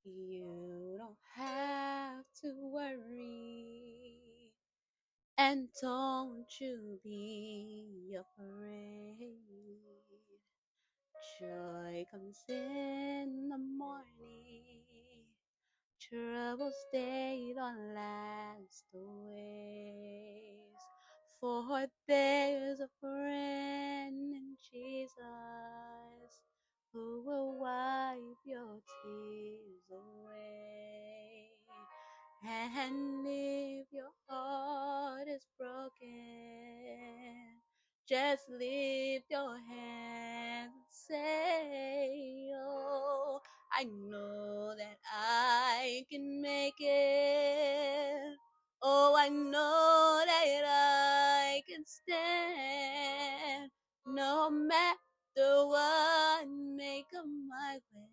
You don't have to worry, and don't you be afraid. Joy comes in the morning, troubles they don't last always. For there's a friend in Jesus who will wipe your tears away. And if your heart is broken, just lift your hands and say, oh, I know that I can make it. Oh, I know that I can stand. No matter what may come my way,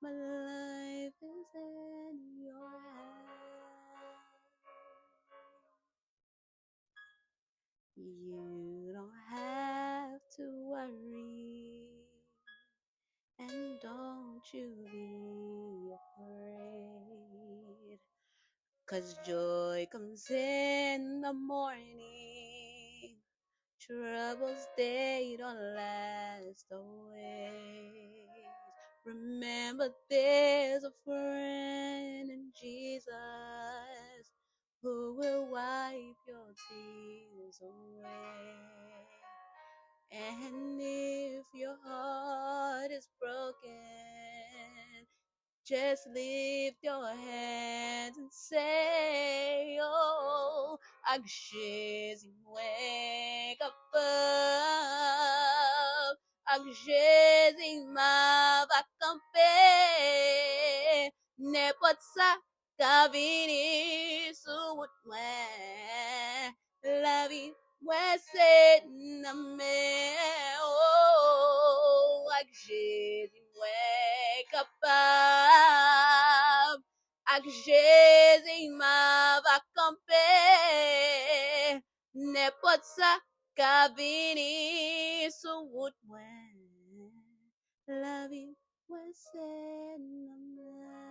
my life is in your hands. You don't have to worry, and don't you be afraid, 'cause joy comes in the morning, troubles they don't last always. Remember there's a friend in Jesus who will wipe your tears away. And if your heart is broken, just lift your hands and say, oh, agshezimwe kapab, agshezima vakampe, nepotsa kavini suwutwe, lavi wese name, oh, agshezimwe kapab, agshezima vakampe, nepotsa kavini suwutwe, lavi wese name.